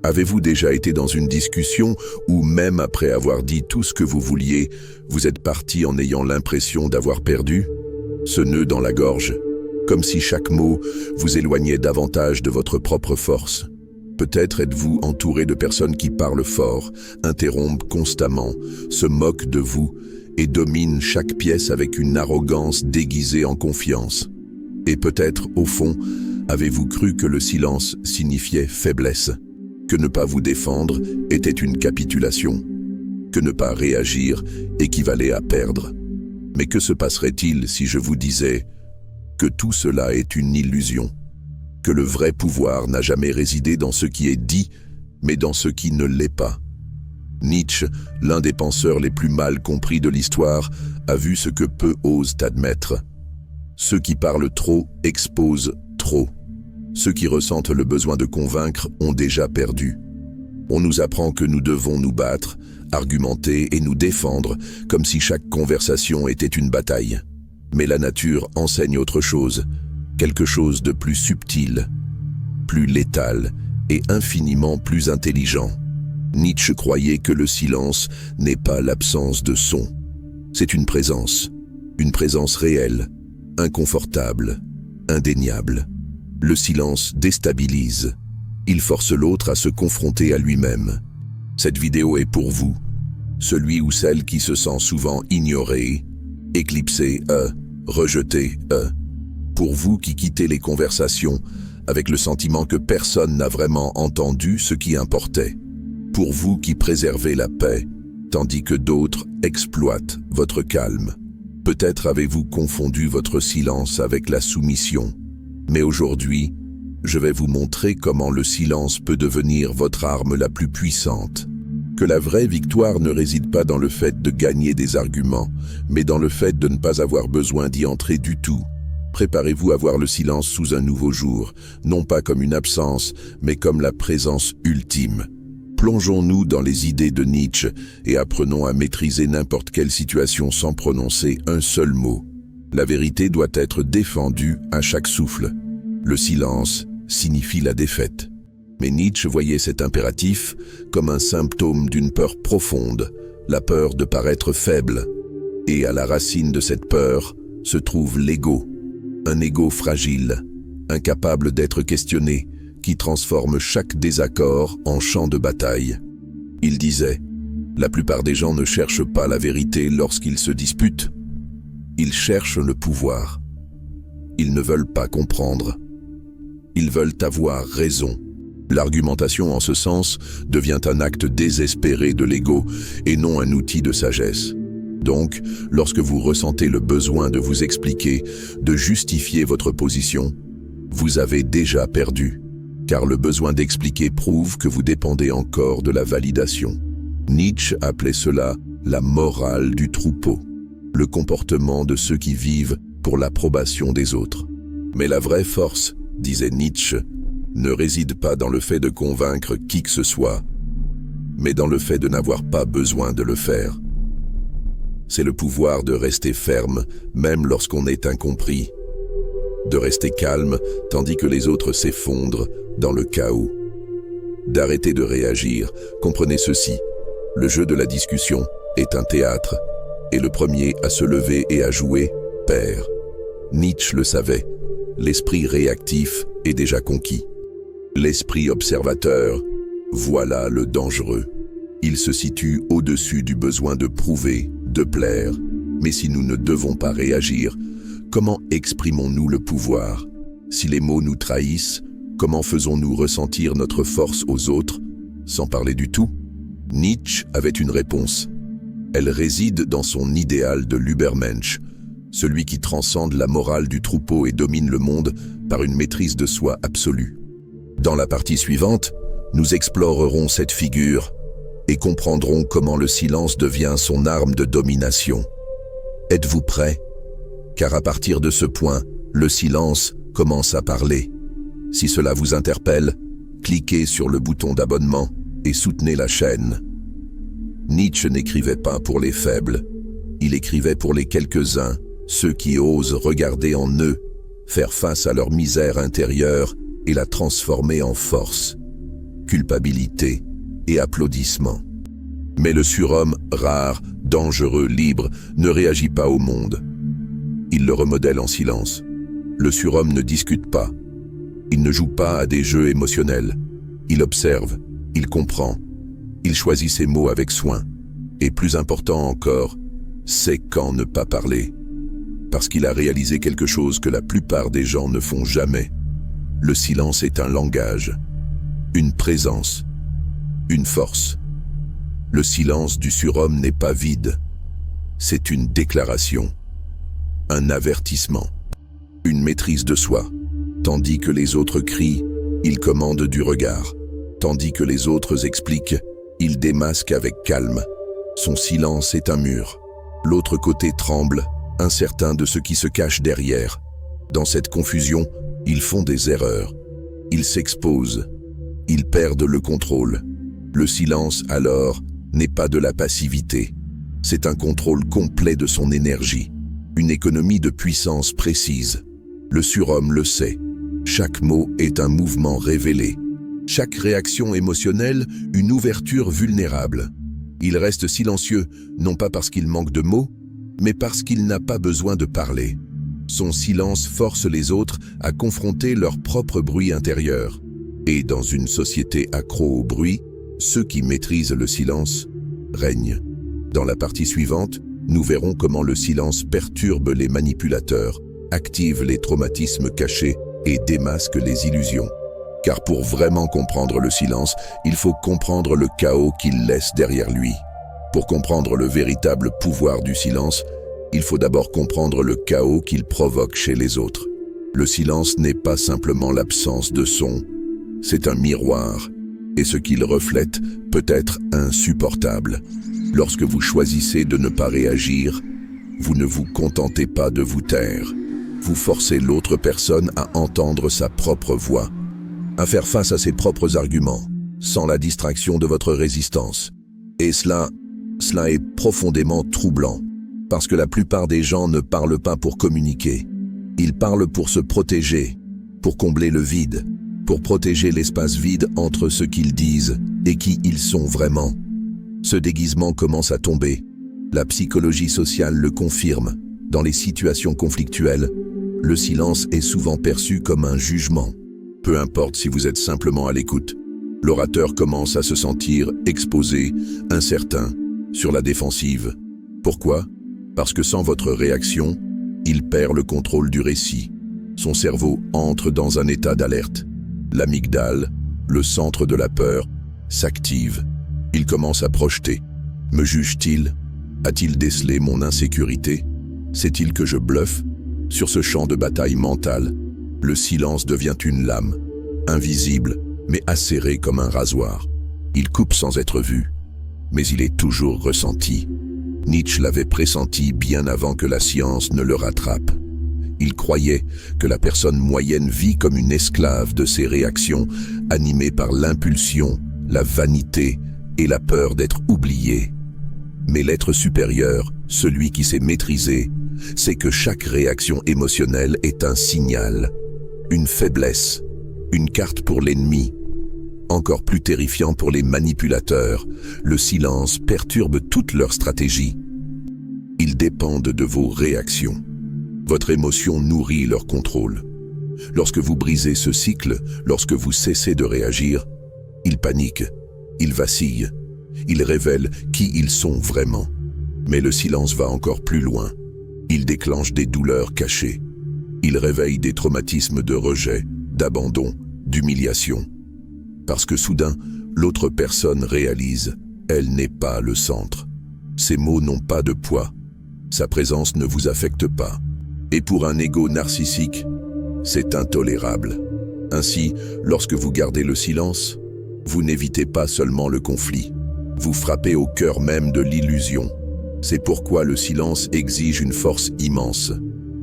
Avez-vous déjà été dans une discussion où, même après avoir dit tout ce que vous vouliez, vous êtes parti en ayant l'impression d'avoir perdu? Ce nœud dans la gorge, comme si chaque mot vous éloignait davantage de votre propre force. Peut-être êtes-vous entouré de personnes qui parlent fort, interrompent constamment, se moquent de vous et dominent chaque pièce avec une arrogance déguisée en confiance. Et peut-être, au fond, avez-vous cru que le silence signifiait faiblesse, que ne pas vous défendre était une capitulation, que ne pas réagir équivalait à perdre. Mais que se passerait-il si je vous disais que tout cela est une illusion, que le vrai pouvoir n'a jamais résidé dans ce qui est dit, mais dans ce qui ne l'est pas? Nietzsche, l'un des penseurs les plus mal compris de l'histoire, a vu ce que peu osent admettre. Ceux qui parlent trop exposent trop. Ceux qui ressentent le besoin de convaincre ont déjà perdu. On nous apprend que nous devons nous battre, argumenter et nous défendre, comme si chaque conversation était une bataille. Mais la nature enseigne autre chose, quelque chose de plus subtil, plus létal et infiniment plus intelligent. Nietzsche croyait que le silence n'est pas l'absence de son. C'est une présence réelle, inconfortable, indéniable. Le silence déstabilise. Il force l'autre à se confronter à lui-même. Cette vidéo est pour vous, celui ou celle qui se sent souvent ignoré, éclipsé, rejeté, pour vous qui quittez les conversations avec le sentiment que personne n'a vraiment entendu ce qui importait. Pour vous qui préservez la paix, tandis que d'autres exploitent votre calme. Peut-être avez-vous confondu votre silence avec la soumission. Mais aujourd'hui, je vais vous montrer comment le silence peut devenir votre arme la plus puissante. Que la vraie victoire ne réside pas dans le fait de gagner des arguments, mais dans le fait de ne pas avoir besoin d'y entrer du tout. Préparez-vous à voir le silence sous un nouveau jour, non pas comme une absence, mais comme la présence ultime. Plongeons-nous dans les idées de Nietzsche et apprenons à maîtriser n'importe quelle situation sans prononcer un seul mot. La vérité doit être défendue à chaque souffle. Le silence signifie la défaite. Mais Nietzsche voyait cet impératif comme un symptôme d'une peur profonde, la peur de paraître faible. Et à la racine de cette peur se trouve l'ego. Un ego fragile, incapable d'être questionné, qui transforme chaque désaccord en champ de bataille. Il disait, la plupart des gens ne cherchent pas la vérité lorsqu'ils se disputent. Ils cherchent le pouvoir. Ils ne veulent pas comprendre. Ils veulent avoir raison. L'argumentation en ce sens devient un acte désespéré de l'ego et non un outil de sagesse. Donc, lorsque vous ressentez le besoin de vous expliquer, de justifier votre position, vous avez déjà perdu. Car le besoin d'expliquer prouve que vous dépendez encore de la validation. Nietzsche appelait cela la morale du troupeau, le comportement de ceux qui vivent pour l'approbation des autres. Mais la vraie force, disait Nietzsche, ne réside pas dans le fait de convaincre qui que ce soit, mais dans le fait de n'avoir pas besoin de le faire. C'est le pouvoir de rester ferme, même lorsqu'on est incompris, de rester calme tandis que les autres s'effondrent dans le chaos, d'arrêter de réagir. Comprenez ceci, le jeu de la discussion est un théâtre, et le premier à se lever et à jouer perd. Nietzsche le savait, l'esprit réactif est déjà conquis. L'esprit observateur, voilà le dangereux. Il se situe au-dessus du besoin de prouver, de plaire. Mais si nous ne devons pas réagir, comment exprimons-nous le pouvoir? Si les mots nous trahissent, comment faisons-nous ressentir notre force aux autres, sans parler du tout? Nietzsche avait une réponse. Elle réside dans son idéal de l'Übermensch, celui qui transcende la morale du troupeau et domine le monde par une maîtrise de soi absolue. Dans la partie suivante, nous explorerons cette figure et comprendrons comment le silence devient son arme de domination. Êtes-vous prêts? Car à partir de ce point, le silence commence à parler. Si cela vous interpelle, cliquez sur le bouton d'abonnement et soutenez la chaîne. Nietzsche n'écrivait pas pour les faibles, il écrivait pour les quelques-uns, ceux qui osent regarder en eux, faire face à leur misère intérieure et la transformer en force. culpabilité et applaudissements. Mais le surhomme, rare, dangereux, libre, ne réagit pas au monde. Il le remodèle en silence. Le surhomme ne discute pas. Il ne joue pas à des jeux émotionnels. Il observe, il comprend. Il choisit ses mots avec soin. Et plus important encore, sait quand ne pas parler. Parce qu'il a réalisé quelque chose que la plupart des gens ne font jamais. Le silence est un langage, une présence, une force. Le silence du surhomme n'est pas vide. C'est une déclaration, un avertissement, une maîtrise de soi. Tandis que les autres crient, il commande du regard. Tandis que les autres expliquent, il démasque avec calme. Son silence est un mur. L'autre côté tremble, incertain de ce qui se cache derrière. Dans cette confusion, ils font des erreurs. Ils s'exposent. Ils perdent le contrôle. Le silence, alors, n'est pas de la passivité. C'est un contrôle complet de son énergie. Une économie de puissance précise. Le surhomme le sait. Chaque mot est un mouvement révélé. Chaque réaction émotionnelle, une ouverture vulnérable. Il reste silencieux, non pas parce qu'il manque de mots, mais parce qu'il n'a pas besoin de parler. Son silence force les autres à confronter leur propre bruit intérieur. Et dans une société accro au bruit, ceux qui maîtrisent le silence règnent. Dans la partie suivante, nous verrons comment le silence perturbe les manipulateurs, active les traumatismes cachés et démasque les illusions. Car pour vraiment comprendre le silence, il faut comprendre le chaos qu'il laisse derrière lui. Pour comprendre le véritable pouvoir du silence, il faut d'abord comprendre le chaos qu'il provoque chez les autres. Le silence n'est pas simplement l'absence de son, c'est un miroir, et ce qu'il reflète peut être insupportable. Lorsque vous choisissez de ne pas réagir, vous ne vous contentez pas de vous taire. Vous forcez l'autre personne à entendre sa propre voix, à faire face à ses propres arguments, sans la distraction de votre résistance. Et cela est profondément troublant, parce que la plupart des gens ne parlent pas pour communiquer. Ils parlent pour se protéger, pour combler le vide, pour protéger l'espace vide entre ce qu'ils disent et qui ils sont vraiment. Ce déguisement commence à tomber. La psychologie sociale le confirme. Dans les situations conflictuelles, le silence est souvent perçu comme un jugement. Peu importe si vous êtes simplement à l'écoute, l'orateur commence à se sentir exposé, incertain, sur la défensive. Pourquoi? Parce que sans votre réaction, il perd le contrôle du récit. Son cerveau entre dans un état d'alerte. L'amygdale, le centre de la peur, s'active. Il commence à projeter. Me juge-t-il? A-t-il décelé mon insécurité? Sait-il que je bluffe? Sur ce champ de bataille mentale, le silence devient une lame, invisible, mais acérée comme un rasoir. Il coupe sans être vu, mais il est toujours ressenti. Nietzsche l'avait pressenti bien avant que la science ne le rattrape. Il croyait que la personne moyenne vit comme une esclave de ses réactions, animée par l'impulsion, la vanité et la peur d'être oublié. Mais l'être supérieur, celui qui sait maîtriser, sait que chaque réaction émotionnelle est un signal, une faiblesse, une carte pour l'ennemi. Encore plus terrifiant pour les manipulateurs, le silence perturbe toute leur stratégie. Ils dépendent de vos réactions. Votre émotion nourrit leur contrôle. Lorsque vous brisez ce cycle, lorsque vous cessez de réagir, ils paniquent, ils vacillent, ils révèlent qui ils sont vraiment. Mais le silence va encore plus loin. Il déclenche des douleurs cachées. Il réveille des traumatismes de rejet, d'abandon, d'humiliation. Parce que soudain, l'autre personne réalise, elle n'est pas le centre. Ses mots n'ont pas de poids. Sa présence ne vous affecte pas. Et pour un ego narcissique, c'est intolérable. Ainsi, lorsque vous gardez le silence, vous n'évitez pas seulement le conflit. Vous frappez au cœur même de l'illusion. C'est pourquoi le silence exige une force immense.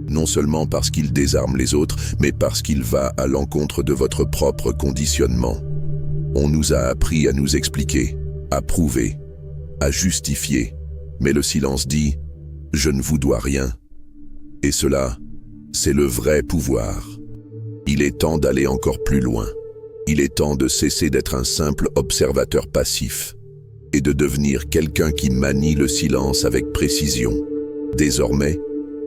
Non seulement parce qu'il désarme les autres, mais parce qu'il va à l'encontre de votre propre conditionnement. On nous a appris à nous expliquer, à prouver, à justifier. Mais le silence dit « je ne vous dois rien ». Et cela, c'est le vrai pouvoir. Il est temps d'aller encore plus loin. Il est temps de cesser d'être un simple observateur passif et de devenir quelqu'un qui manie le silence avec précision. Désormais,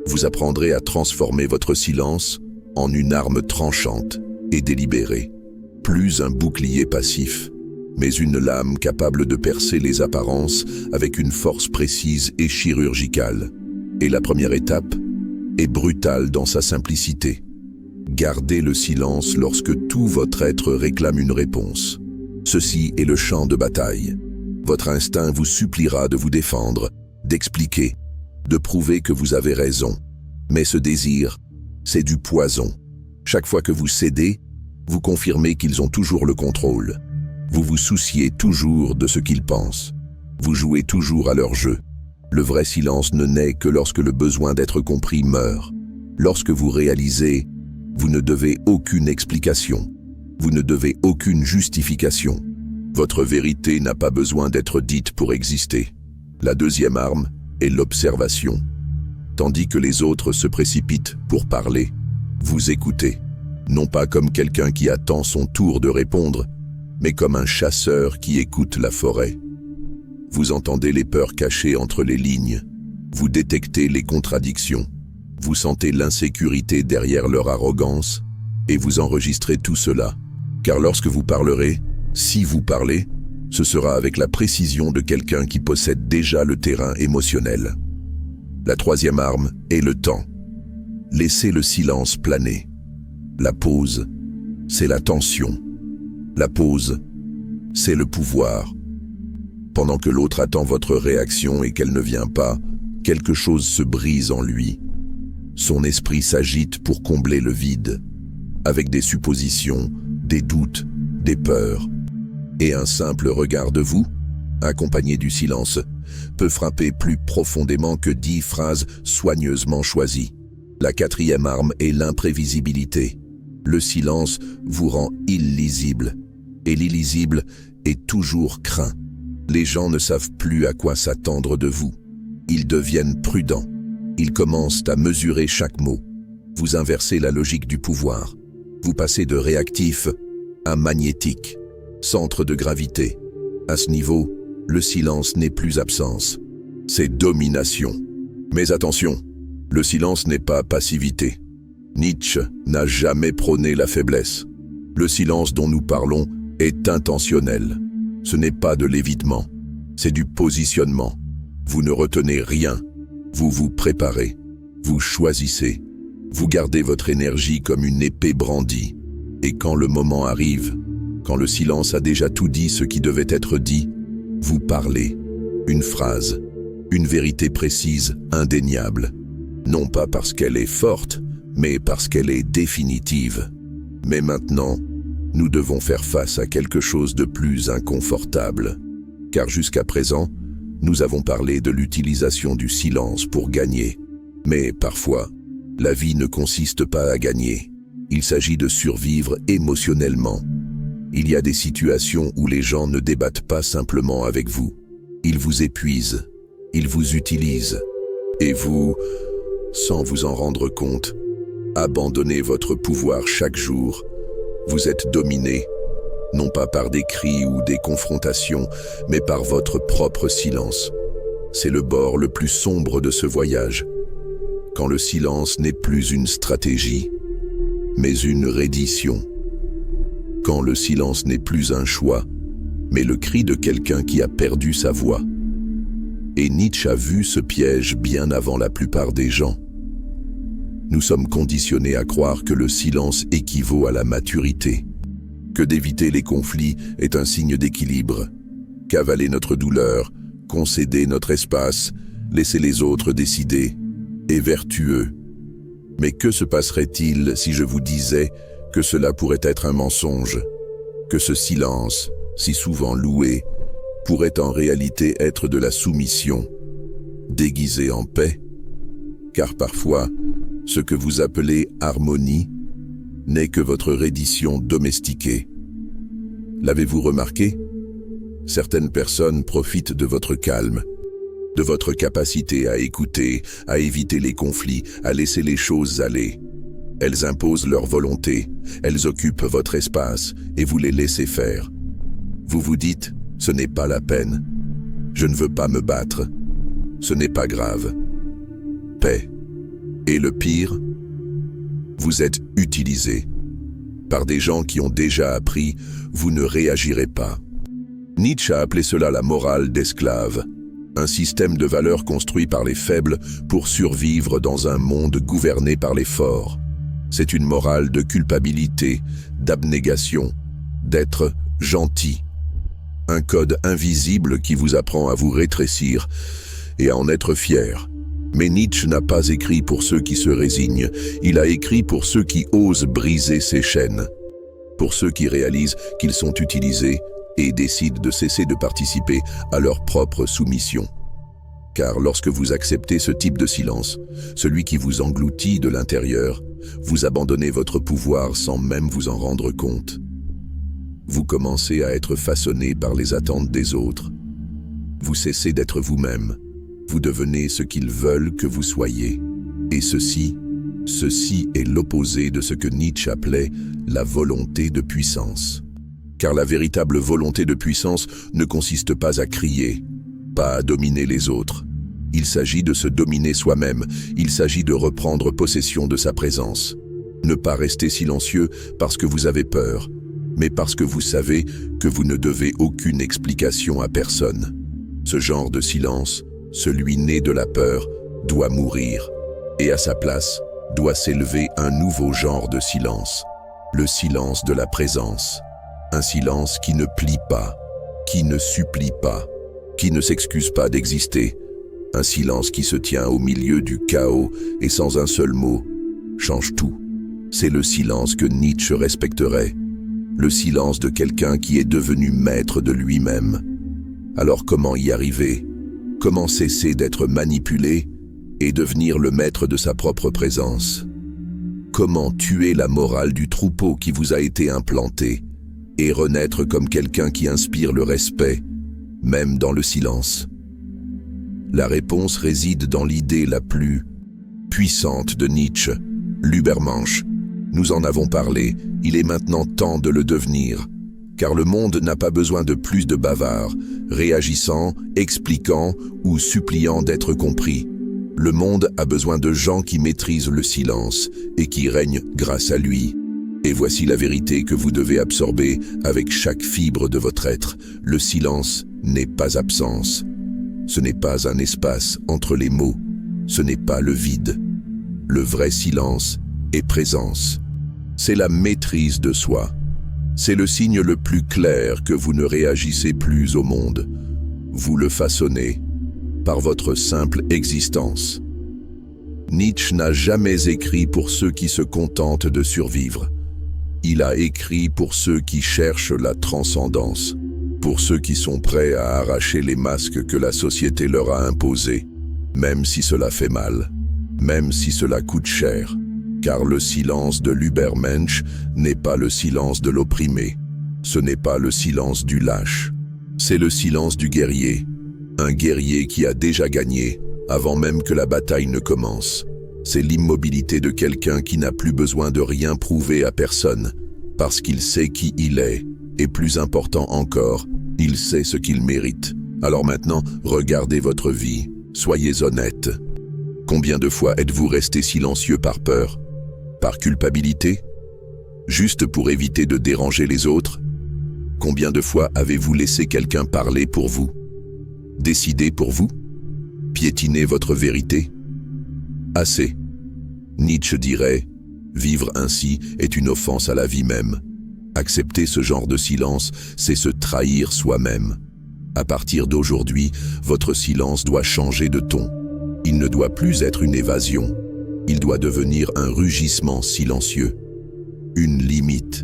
vous apprendrez à transformer votre silence en une arme tranchante et délibérée. Plus un bouclier passif, mais une lame capable de percer les apparences avec une force précise et chirurgicale. Et la première étape est brutale dans sa simplicité. Gardez le silence lorsque tout votre être réclame une réponse. Ceci est le champ de bataille. Votre instinct vous suppliera de vous défendre, d'expliquer, de prouver que vous avez raison. Mais ce désir, c'est du poison. Chaque fois que vous cédez, vous confirmez qu'ils ont toujours le contrôle. Vous vous souciez toujours de ce qu'ils pensent. Vous jouez toujours à leur jeu. Le vrai silence ne naît que lorsque le besoin d'être compris meurt. Lorsque vous réalisez, vous ne devez aucune explication. Vous ne devez aucune justification. Votre vérité n'a pas besoin d'être dite pour exister. La deuxième arme est l'observation. Tandis que les autres se précipitent pour parler, vous écoutez. Non pas comme quelqu'un qui attend son tour de répondre, mais comme un chasseur qui écoute la forêt. Vous entendez les peurs cachées entre les lignes. Vous détectez les contradictions. Vous sentez l'insécurité derrière leur arrogance et vous enregistrez tout cela. Car lorsque vous parlerez, si vous parlez, ce sera avec la précision de quelqu'un qui possède déjà le terrain émotionnel. La troisième arme est le temps. Laissez le silence planer. La pause, c'est la tension. La pause, c'est le pouvoir. Pendant que l'autre attend votre réaction et qu'elle ne vient pas, quelque chose se brise en lui. Son esprit s'agite pour combler le vide, avec des suppositions, des doutes, des peurs. Et un simple regard de vous, accompagné du silence, peut frapper plus profondément que 10 phrases soigneusement choisies. La quatrième arme est l'imprévisibilité. Le silence vous rend illisible, et l'illisible est toujours craint. Les gens ne savent plus à quoi s'attendre de vous. Ils deviennent prudents. Ils commencent à mesurer chaque mot. Vous inversez la logique du pouvoir. Vous passez de réactif à magnétique, centre de gravité. À ce niveau, le silence n'est plus absence, c'est domination. Mais attention, le silence n'est pas passivité. Nietzsche n'a jamais prôné la faiblesse. Le silence dont nous parlons est intentionnel. Ce n'est pas de l'évitement, c'est du positionnement. Vous ne retenez rien, vous vous préparez, vous choisissez, vous gardez votre énergie comme une épée brandie. Et quand le moment arrive, quand le silence a déjà tout dit ce qui devait être dit, vous parlez. Une phrase, une vérité précise, indéniable. Non pas parce qu'elle est forte, mais parce qu'elle est définitive. Mais maintenant, nous devons faire face à quelque chose de plus inconfortable. Car jusqu'à présent, nous avons parlé de l'utilisation du silence pour gagner. Mais parfois, la vie ne consiste pas à gagner. Il s'agit de survivre émotionnellement. Il y a des situations où les gens ne débattent pas simplement avec vous. Ils vous épuisent, ils vous utilisent. Et vous, sans vous en rendre compte, abandonnez votre pouvoir chaque jour. Vous êtes dominé, non pas par des cris ou des confrontations, mais par votre propre silence. C'est le bord le plus sombre de ce voyage. Quand le silence n'est plus une stratégie, mais une reddition. Quand le silence n'est plus un choix, mais le cri de quelqu'un qui a perdu sa voix. Et Nietzsche a vu ce piège bien avant la plupart des gens. Nous sommes conditionnés à croire que le silence équivaut à la maturité, que d'éviter les conflits est un signe d'équilibre, qu'avaler notre douleur, concéder notre espace, laisser les autres décider, est vertueux. Mais que se passerait-il si je vous disais que cela pourrait être un mensonge, que ce silence, si souvent loué, pourrait en réalité être de la soumission, déguisée en paix? Car parfois, ce que vous appelez harmonie n'est que votre reddition domestiquée. L'avez-vous remarqué? Certaines personnes profitent de votre calme, de votre capacité à écouter, à éviter les conflits, à laisser les choses aller. Elles imposent leur volonté, elles occupent votre espace et vous les laissez faire. Vous vous dites, ce n'est pas la peine. Je ne veux pas me battre. Ce n'est pas grave. Paix. Et le pire, vous êtes utilisé. Par des gens qui ont déjà appris, vous ne réagirez pas. Nietzsche a appelé cela la morale d'esclave, un système de valeurs construit par les faibles pour survivre dans un monde gouverné par les forts. C'est une morale de culpabilité, d'abnégation, d'être gentil. Un code invisible qui vous apprend à vous rétrécir et à en être fier. Mais Nietzsche n'a pas écrit pour ceux qui se résignent, il a écrit pour ceux qui osent briser ces chaînes, pour ceux qui réalisent qu'ils sont utilisés et décident de cesser de participer à leur propre soumission. Car lorsque vous acceptez ce type de silence, celui qui vous engloutit de l'intérieur, vous abandonnez votre pouvoir sans même vous en rendre compte. Vous commencez à être façonné par les attentes des autres. Vous cessez d'être vous-même. Vous devenez ce qu'ils veulent que vous soyez. Et ceci est l'opposé de ce que Nietzsche appelait la volonté de puissance. Car la véritable volonté de puissance ne consiste pas à crier, pas à dominer les autres. Il s'agit de se dominer soi-même, il s'agit de reprendre possession de sa présence. Ne pas rester silencieux parce que vous avez peur, mais parce que vous savez que vous ne devez aucune explication à personne. Ce genre de silence, celui né de la peur, doit mourir. Et à sa place, doit s'élever un nouveau genre de silence. Le silence de la présence. Un silence qui ne plie pas, qui ne supplie pas, qui ne s'excuse pas d'exister. Un silence qui se tient au milieu du chaos et sans un seul mot, change tout. C'est le silence que Nietzsche respecterait. Le silence de quelqu'un qui est devenu maître de lui-même. Alors comment y arriver ? Comment cesser d'être manipulé et devenir le maître de sa propre présence? Comment tuer la morale du troupeau qui vous a été implantée et renaître comme quelqu'un qui inspire le respect, même dans le silence? La réponse réside dans l'idée la plus puissante de Nietzsche, l'Übermensch. Nous en avons parlé, il est maintenant temps de le devenir. Car le monde n'a pas besoin de plus de bavards, réagissant, expliquant ou suppliant d'être compris. Le monde a besoin de gens qui maîtrisent le silence et qui règnent grâce à lui. Et voici la vérité que vous devez absorber avec chaque fibre de votre être. Le silence n'est pas absence. Ce n'est pas un espace entre les mots. Ce n'est pas le vide. Le vrai silence est présence. C'est la maîtrise de soi. C'est le signe le plus clair que vous ne réagissez plus au monde. Vous le façonnez par votre simple existence. Nietzsche n'a jamais écrit pour ceux qui se contentent de survivre. Il a écrit pour ceux qui cherchent la transcendance, pour ceux qui sont prêts à arracher les masques que la société leur a imposés, même si cela fait mal, même si cela coûte cher. Car le silence de l'Übermensch n'est pas le silence de l'opprimé. Ce n'est pas le silence du lâche. C'est le silence du guerrier. Un guerrier qui a déjà gagné, avant même que la bataille ne commence. C'est l'immobilité de quelqu'un qui n'a plus besoin de rien prouver à personne, parce qu'il sait qui il est, et plus important encore, il sait ce qu'il mérite. Alors maintenant, regardez votre vie, soyez honnête. Combien de fois êtes-vous resté silencieux par peur? Par culpabilité? Juste pour éviter de déranger les autres? Combien de fois avez-vous laissé quelqu'un parler pour vous? Décider pour vous? Piétiner votre vérité? Assez. Nietzsche dirait, vivre ainsi est une offense à la vie même. Accepter ce genre de silence, c'est se trahir soi-même. À partir d'aujourd'hui, votre silence doit changer de ton. Il ne doit plus être une évasion. Il doit devenir un rugissement silencieux, une limite,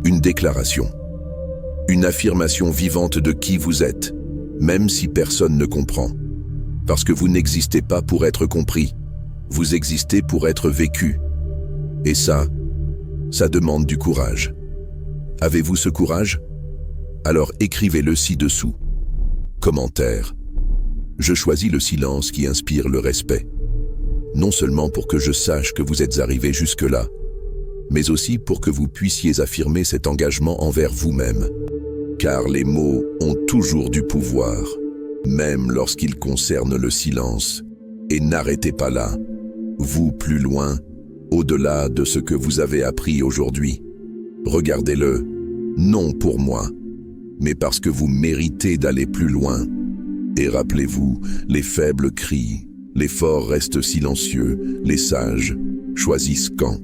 une déclaration, une affirmation vivante de qui vous êtes, même si personne ne comprend. Parce que vous n'existez pas pour être compris, vous existez pour être vécu. Et ça demande du courage. Avez-vous ce courage? Alors écrivez-le ci-dessous. Commentaire. Je choisis le silence qui inspire le respect. non seulement pour que je sache que vous êtes arrivé jusque-là, mais aussi pour que vous puissiez affirmer cet engagement envers vous-même. Car les mots ont toujours du pouvoir, même lorsqu'ils concernent le silence. Et n'arrêtez pas là. Vous, plus loin, au-delà de ce que vous avez appris aujourd'hui. Regardez-le, non pour moi, mais parce que vous méritez d'aller plus loin. Et rappelez-vous, les faibles crient, les forts restent silencieux, les sages choisissent quand.